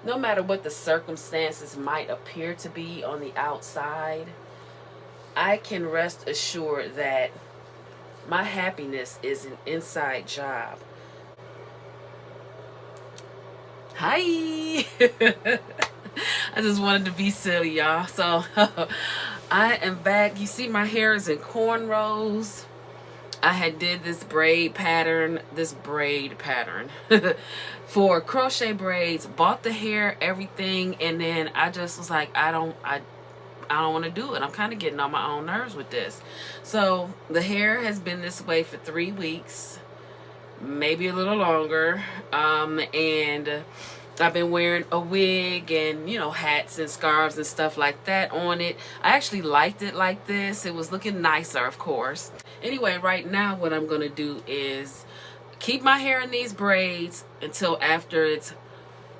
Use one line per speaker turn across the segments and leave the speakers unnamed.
no matter what the circumstances might appear to be on the outside, I can rest assured that my happiness is an inside job. Hi. I just wanted to be silly, y'all. So I am back. You see my hair is in cornrows. I had did this braid pattern for crochet braids, bought the hair, everything, and then I just was like, I don't want to do it. I'm kind of getting on my own nerves with this. So the hair has been this way for 3 weeks, maybe a little longer, and I've been wearing a wig and, you know, hats and scarves and stuff like that on it. I actually liked it like this. It was looking nicer, of course. Anyway, right now what I'm going to do is keep my hair in these braids until after it's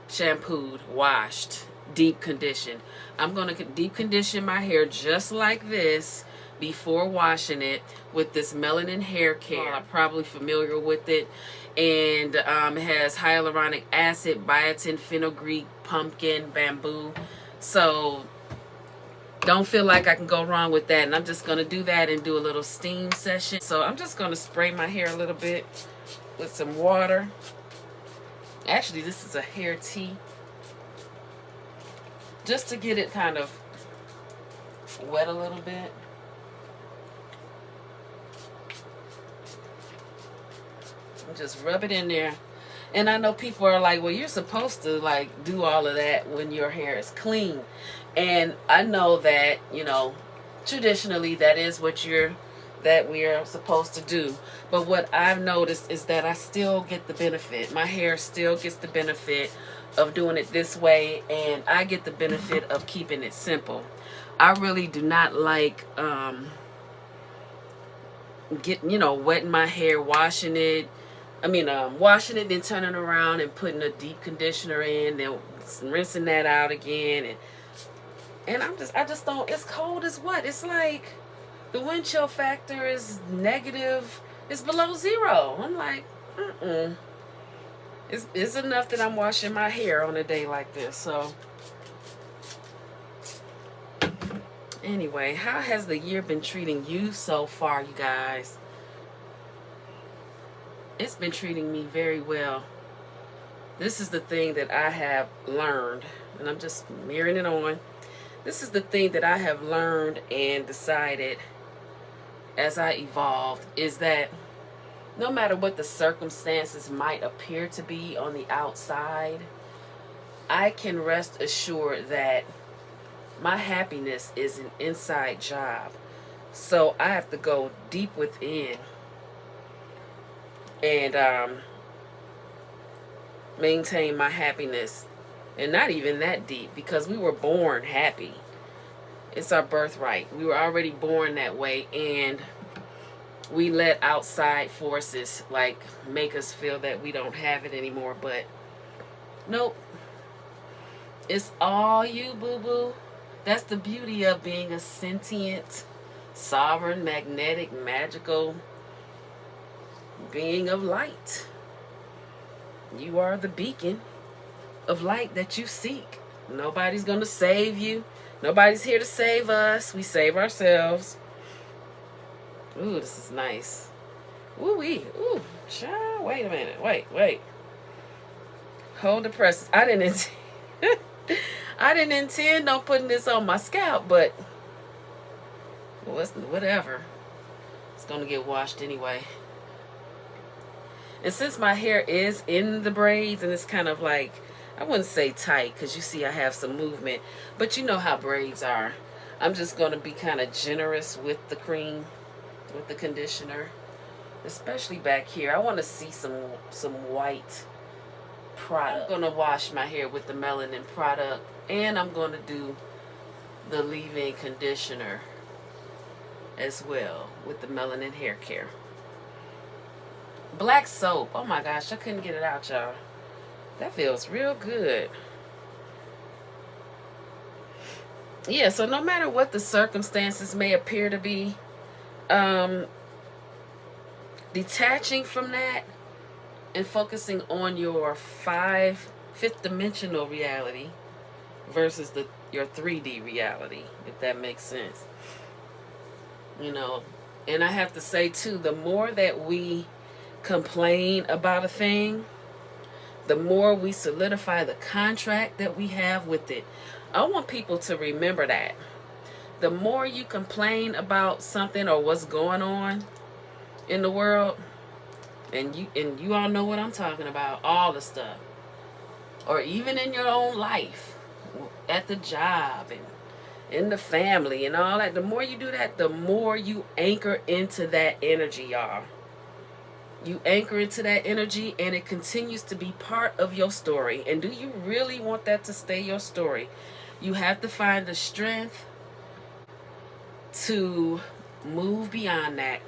shampooed, washed, deep conditioned. I'm going to deep condition my hair just like this before washing it with this melanin hair care. I'm probably familiar with it. And it has hyaluronic acid, biotin, fenugreek, pumpkin, bamboo. So don't feel like I can go wrong with that. And I'm just going to do that and do a little steam session. So I'm just going to spray my hair a little bit with some water. Actually, this is a hair tea, just to get it kind of wet a little bit. Just rub it in there. And I know people are like, well, you're supposed to like do all of that when your hair is clean. And I know that, you know, traditionally that is what we are supposed to do. But what I've noticed is that I still get the benefit. My hair still gets the benefit of doing it this way, and I get the benefit of keeping it simple. I really do not like wetting my hair, washing it, then turning around and putting a deep conditioner in, then rinsing that out again, and I just don't. It's cold as what? It's like the wind chill factor is negative. It's below 0. I'm like, It's enough that I'm washing my hair on a day like this. So anyway, how has the year been treating you so far, you guys? It's been treating me very well. This is the thing that I have learned, and I'm just mirroring it on. This is the thing that I have learned and decided as I evolved, is that no matter what the circumstances might appear to be on the outside, I can rest assured that my happiness is an inside job. So I have to go deep within and maintain my happiness. And not even that deep, because we were born happy. It's our birthright. We were already born that way, and we let outside forces like make us feel that we don't have it anymore. But nope, it's all you, boo-boo. That's the beauty of being a sentient, sovereign, magnetic, magical being of light. You are the beacon of light that you seek. Nobody's gonna save you. Nobody's here to save us. We save ourselves. Ooh, this is nice. Ooh-wee. Ooh, child. Wait a minute. Wait. Hold the presses. I didn't intend on putting this on my scalp, but whatever. It's gonna get washed anyway. And since my hair is in the braids and it's kind of like, I wouldn't say tight, because you see I have some movement, but you know how braids are. I'm just going to be kind of generous with the cream, with the conditioner, especially back here. I want to see some white product. I'm going to wash my hair with the melanin product, and I'm going to do the leave-in conditioner as well with the melanin hair care. Black soap. Oh my gosh, I couldn't get it out, y'all. That feels real good. Yeah, so no matter what the circumstances may appear to be, detaching from that and focusing on your 5 fifth dimensional reality versus your 3D reality, if that makes sense. You know, and I have to say too, the more that we complain about a thing, the more we solidify the contract that we have with it. I want people to remember that. The more you complain about something or what's going on in the world, and you all know what I'm talking about, all the stuff, or even in your own life, at the job and in the family and all that, the more you do that, the more you anchor into that energy, y'all. You anchor into that energy and it continues to be part of your story. And do you really want that to stay your story? You have to find the strength to move beyond that.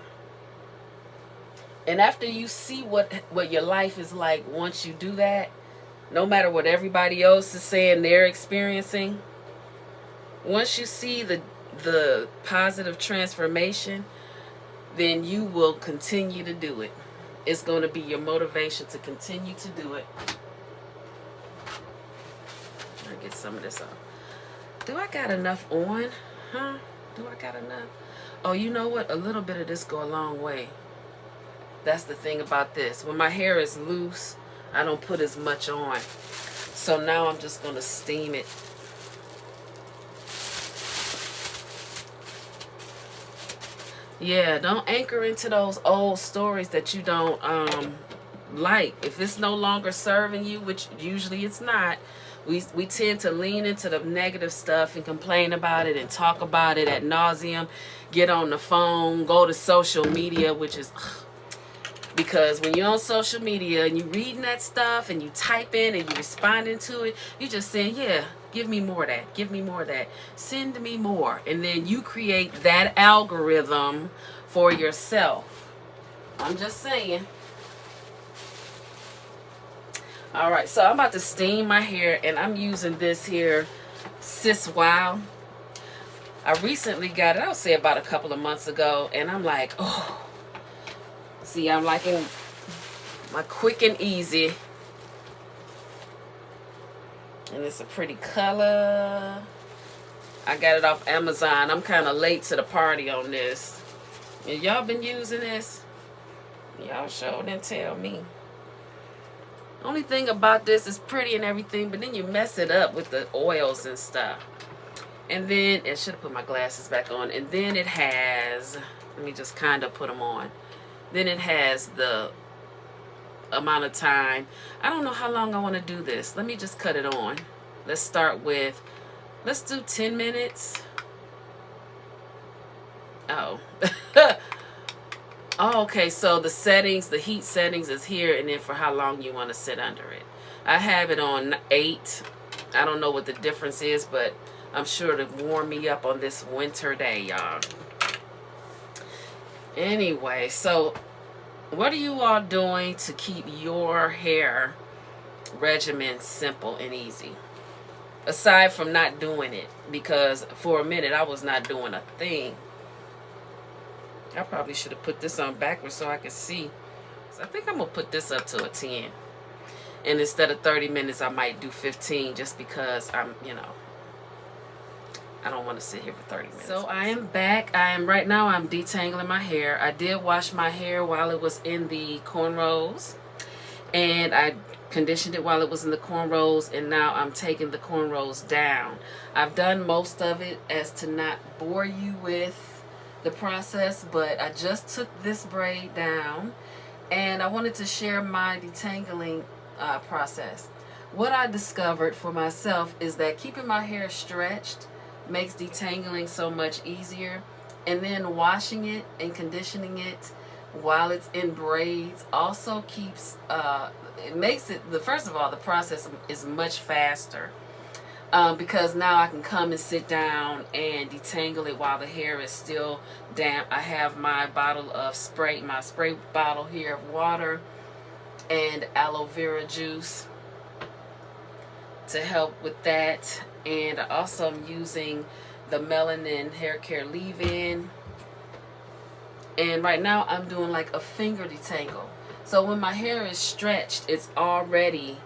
And after you see what your life is like once you do that, no matter what everybody else is saying they're experiencing, once you see the positive transformation, then you will continue to do it. It's going to be your motivation to continue to do it. I'll get some of this off. Do I got enough on? Huh? Do I got enough? Oh, you know what? A little bit of this go a long way. That's the thing about this. When my hair is loose, I don't put as much on. So now I'm just going to steam it. Yeah, don't anchor into those old stories that you don't like. If it's no longer serving you, which usually it's not, we tend to lean into the negative stuff and complain about it and talk about it ad nauseum, get on the phone, go to social media, which is because when you're on social media and you're reading that stuff and you type in and you're responding to it, you're just saying, yeah, give me more of that. Give me more of that. Send me more. And then you create that algorithm for yourself. I'm just saying. All right, so I'm about to steam my hair, and I'm using this here, Sis Wow. I recently got it, I'll say about a couple of months ago, and I'm like, oh. See, I'm liking my quick and easy. And it's a pretty color. I got it off Amazon. I'm kind of late to the party on this. And y'all been using this? Y'all sure didn't tell me. Only thing about this is pretty and everything, but then you mess it up with the oils and stuff. And then, I should have put my glasses back on. And then it has, let me just kind of put them on. Then it has the amount of time. I don't know how long I want to do this. Let me just cut it on. Let's start with, let's do 10 minutes. Oh. Oh, okay, so the settings, the heat settings is here, and then for how long you want to sit under it. I have it on 8. I don't know what the difference is, but I'm sure to warm me up on this winter day, y'all. Anyway, so what are you all doing to keep your hair regimen simple and easy? Aside from not doing it, because for a minute I was not doing a thing. I probably should have put this on backwards so I could see. So I think I'm going to put this up to a 10. And instead of 30 minutes, I might do 15 just because I'm, you know, I don't want to sit here for 30 minutes. So I am back. Right now I'm detangling my hair. I did wash my hair while it was in the cornrows. And I conditioned it while it was in the cornrows. And now I'm taking the cornrows down. I've done most of it as to not bore you with the process, but I just took this braid down and I wanted to share my detangling process. What I discovered for myself is that keeping my hair stretched makes detangling so much easier, and then washing it and conditioning it while it's in braids also keeps it makes it, first of all, the process is much faster. Because now I can come and sit down and detangle it while the hair is still damp. I have my bottle of spray, my spray bottle here of water and aloe vera juice to help with that. And I also am using the Melanin Hair Care Leave-In. And right now I'm doing like a finger detangle. So when my hair is stretched, it's already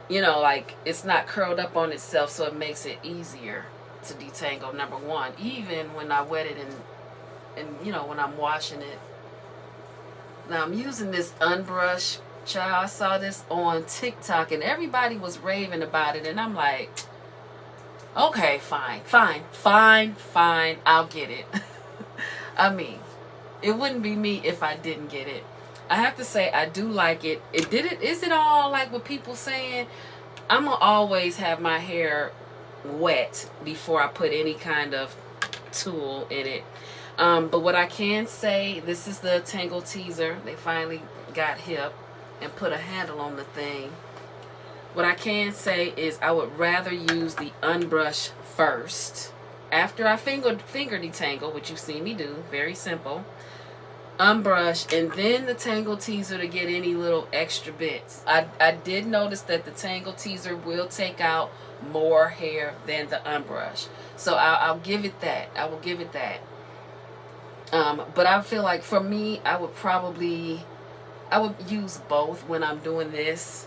you know, like it's not curled up on itself, so it makes it easier to detangle, number one, even when I wet it and you know, when I'm washing it. Now I'm using this unbrushed. Child, I saw this on TikTok and everybody was raving about it, and I'm like, okay, fine, I'll get it. I mean, it wouldn't be me if I didn't get it. I have to say I do like it. Is it all like what people saying? I'm gonna always have my hair wet before I put any kind of tool in it. But what I can say, this is the Tangle Teaser. They finally got hip and put a handle on the thing. What I can say is I would rather use the unbrush first. After I finger detangle, which you've seen me do, very simple. Unbrush and then the Tangle Teaser to get any little extra bits. I did notice that the Tangle Teaser will take out more hair than the unbrush. So I'll give it that. I will give it that. But I feel like for me, I would use both when I'm doing this.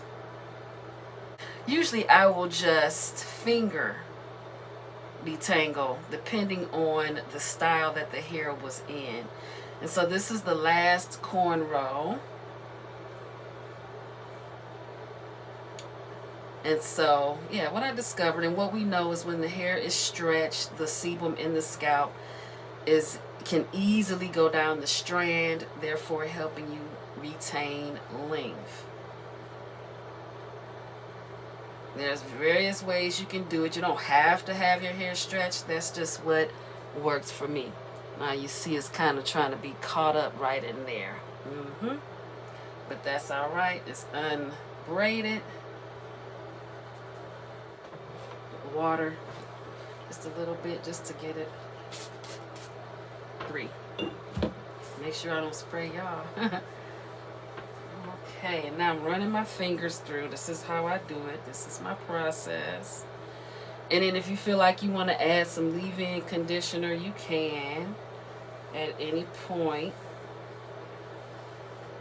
Usually I will just finger detangle depending on the style that the hair was in. And so this is the last cornrow. And so, yeah, what I discovered and what we know is when the hair is stretched, the sebum in the scalp can easily go down the strand, therefore helping you retain length. There's various ways you can do it. You don't have to have your hair stretched. That's just what works for me. Now you see it's kind of trying to be caught up right in there. But that's all right. It's unbraided. Water just a little bit just to get it. 3. Make sure I don't spray y'all. Okay, and now I'm running my fingers through. This is how I do it. This is my process. And then if you feel like you want to add some leave-in conditioner, you can at any point.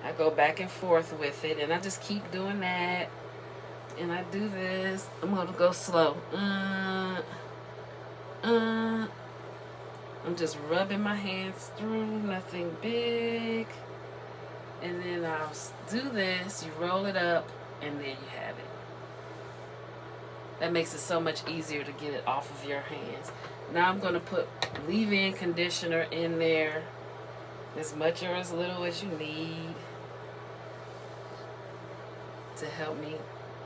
I go back and forth with it, and I just keep doing that. And I do this. I'm going to go slow. I'm just rubbing my hands through, nothing big. And then I'll do this, you roll it up, and there you have it. That makes it so much easier to get it off of your hands. Now I'm going to put leave-in conditioner in there, as much or as little as you need, to help me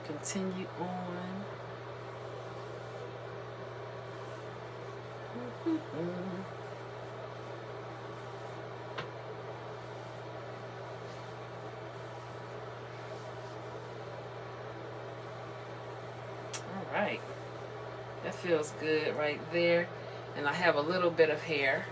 continue on. Alright, that feels good right there. And I have a little bit of hair.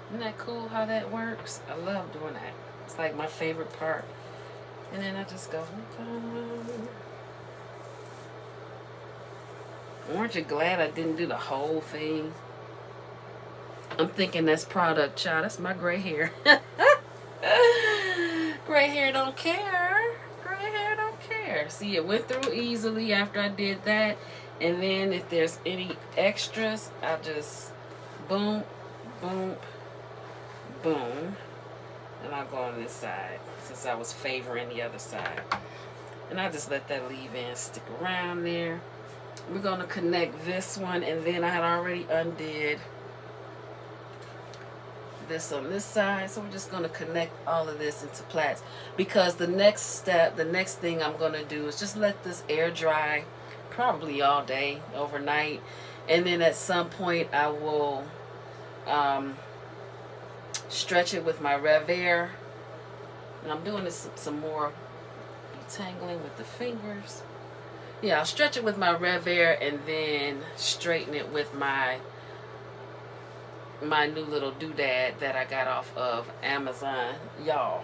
Isn't that cool how that works? I love doing that. It's like my favorite part. And then I just go, aren't you glad I didn't do the whole thing? I'm thinking that's product, child. That's my gray hair. Gray hair don't care. Gray hair don't care. See, it went through easily after I did that. And then if there's any extras, I'll just boom, boom, boom. And I'll go on this side since I was favoring the other side. And I just let that leave-in stick around there. We're going to connect this one, and then I had already undid this on this side, so we're just going to connect all of this into plaits, because the next step, the next thing I'm going to do is just let this air dry probably all day, overnight, and then at some point I will stretch it with my Rev Air. And I'm doing this some more detangling with the fingers. Yeah, I'll stretch it with my Rev Air and then straighten it with my new little doodad that I got off of Amazon, y'all.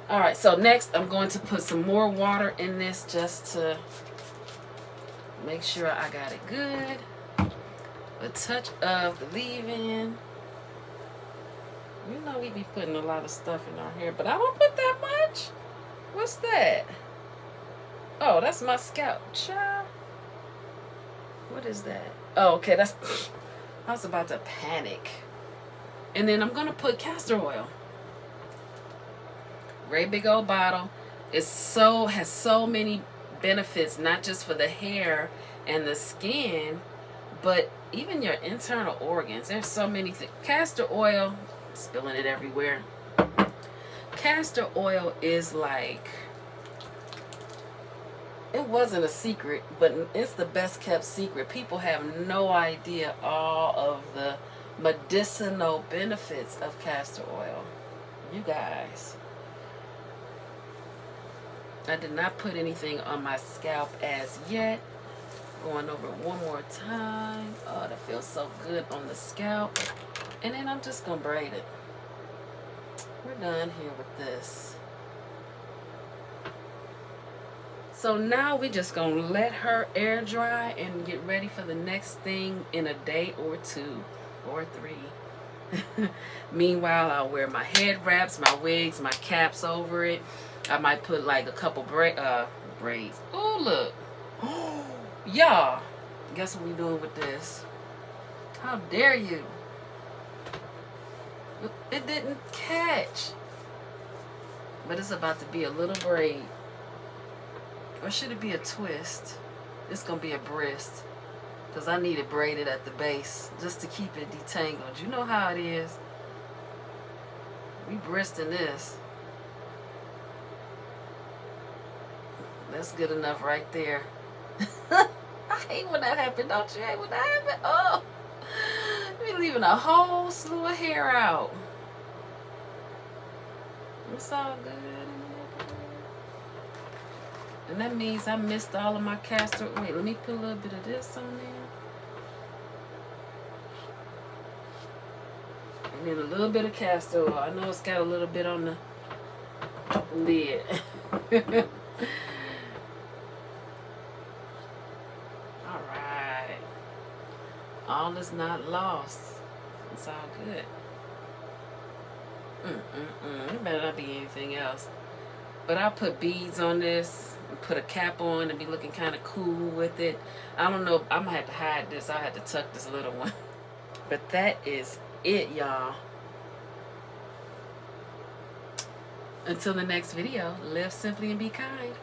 Alright, so next I'm going to put some more water in this just to make sure I got it good. A touch of the leave-in. You know we be putting a lot of stuff in our hair, but I don't put that much. What's that? Oh, that's my scalp. Child. What is that? Oh, okay, that's... I was about to panic. And then I'm going to put castor oil. Great big old bottle. Has so many benefits, not just for the hair and the skin, but even your internal organs. There's so many things. Castor oil, spilling it everywhere. Castor oil is like, it wasn't a secret, but it's the best kept secret. People have no idea all of the medicinal benefits of castor oil. You guys. I did not put anything on my scalp as yet. Going over it one more time. Oh, that feels so good on the scalp. And then I'm just going to braid it. We're done here with this. So now we're just going to let her air dry and get ready for the next thing in a day or 2 or 3. Meanwhile, I'll wear my head wraps, my wigs, my caps over it. I might put like a couple braids. Oh, look. Y'all, guess what we doing with this? How dare you? It didn't catch. But it's about to be a little braid. Or should it be a twist? It's going to be a breast. Because I need it braided at the base just to keep it detangled. You know how it is. We breasting this. That's good enough right there. I hate when that happens, don't you? Hate when that happens? Oh, we're leaving a whole slew of hair out. It's all good. And that means I missed all of my castor. Wait, let me put a little bit of this on there. And then a little bit of castor oil. I know it's got a little bit on the lid. All is not lost. It's all good. It better not be anything else. But I'll put beads on this and put a cap on and be looking kind of cool with it. I don't know. I'm going to have to hide this. I'll have to tuck this little one. But that is it, y'all. Until the next video, live simply and be kind.